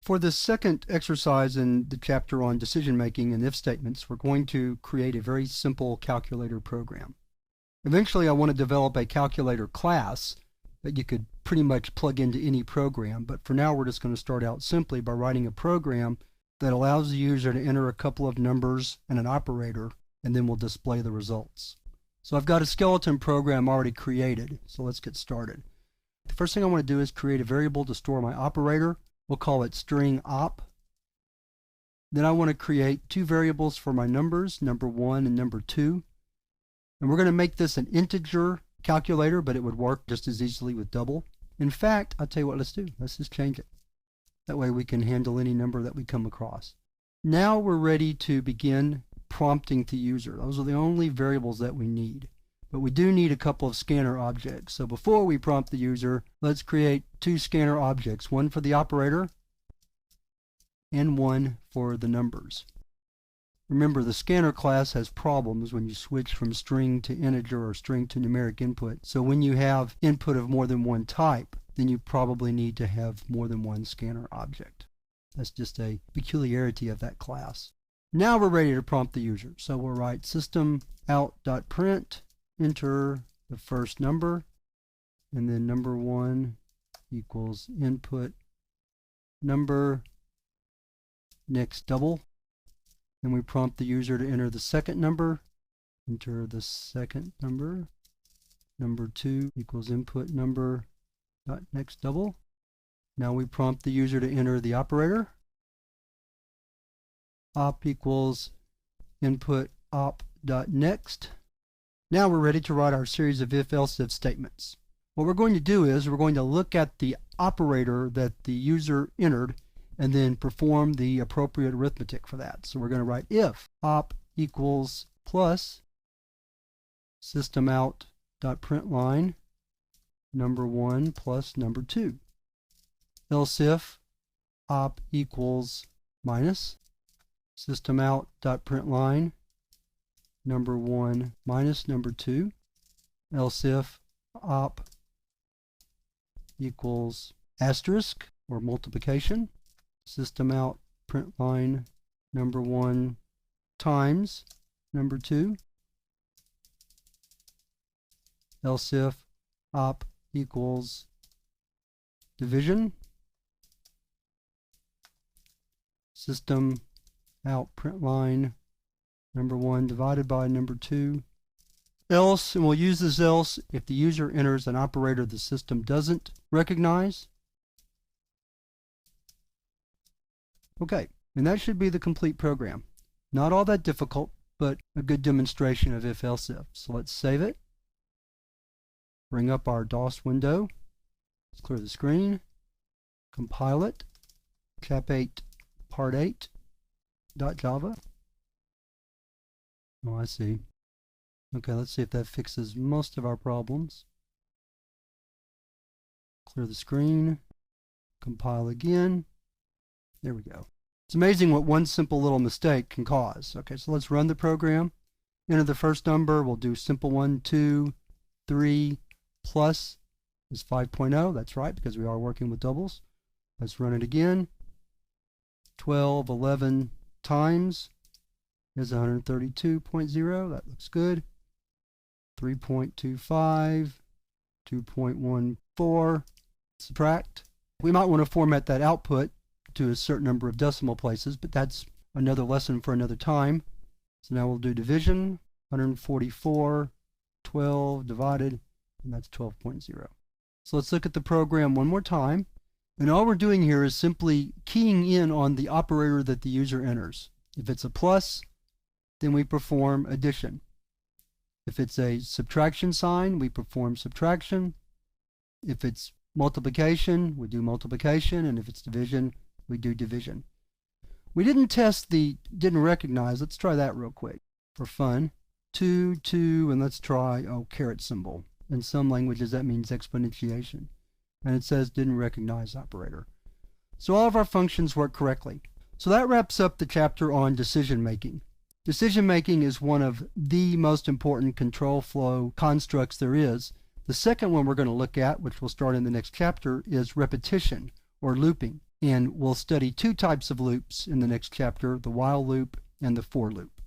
For this second exercise in the chapter on decision making and if statements, we're going to create a very simple calculator program. Eventually I want to develop a calculator class that you could pretty much plug into any program, but for now we're just going to start out simply by writing a program that allows the user to enter a couple of numbers and an operator, and then we'll display the results. So I've got a skeleton program already created, so let's get started. The first thing I want to do is create a variable to store my operator. We'll call it string op. Then I want to create two variables for my numbers, number 1 and number 2. And we're going to make this an integer calculator, but it would work just as easily with double. In fact, I'll tell you what, let's do. Let's just change it. That way we can handle any number that we come across. Now we're ready to begin prompting the user. Those are the only variables that we need. But we do need a couple of scanner objects. So before we prompt the user, let's create two scanner objects, one for the operator and one for the numbers. Remember, the scanner class has problems when you switch from string to integer or string to numeric input. So when you have input of more than one type, then you probably need to have more than one scanner object. That's just a peculiarity of that class. Now we're ready to prompt the user. So we'll write system out.print, enter the first number, and then number 1 equals input number, next double. Then we prompt the user to enter the second number, enter the second number, number 2 equals input number dot next double. Now we prompt the user to enter the operator, op equals input op dot next. Now we're ready to write our series of if-else-if statements. What we're going to do is we're going to look at the operator that the user entered and then perform the appropriate arithmetic for that. So we're going to write if op equals plus system out dot println number 1 plus number 2. Else if op equals minus system out dot println number 1 minus number 2. Else if op equals asterisk or multiplication, system out println number 1 times number 2. Else if op equals division, system out println number 1 divided by number 2. Else, and we'll use this else if the user enters an operator the system doesn't recognize. Okay, and that should be the complete program. Not all that difficult, but a good demonstration of if-else-if. So let's save it. Bring up our DOS window. Let's clear the screen. Compile it. Chap 8 part 8.java. Oh, I see. Okay, let's see if that fixes most of our problems. Clear the screen. Compile again. There we go. It's amazing what one simple little mistake can cause. Okay, so let's run the program. Enter the first number. We'll do simple 1, 2, 3, plus is 5.0. That's right, because we are working with doubles. Let's run it again. 12, 11 times is 132.0. That looks good. 3.25, 2.14. Subtract. We might want to format that output to a certain number of decimal places, but that's another lesson for another time. So now we'll do division. 144, 12 divided, and that's 12.0. So let's look at the program one more time. And all we're doing here is simply keying in on the operator that the user enters. If it's a plus, then we perform addition. If it's a subtraction sign, we perform subtraction. If it's multiplication, we do multiplication. And if it's division, we do division. We didn't test the didn't recognize. Let's try that real quick for fun. 2, 2, and let's try, caret symbol. In some languages that means exponentiation. And it says didn't recognize operator. So all of our functions work correctly. So that wraps up the chapter on decision making. Decision making is one of the most important control flow constructs there is. The second one we're going to look at, which we'll start in the next chapter, is repetition or looping. And we'll study two types of loops in the next chapter, the while loop and the for loop.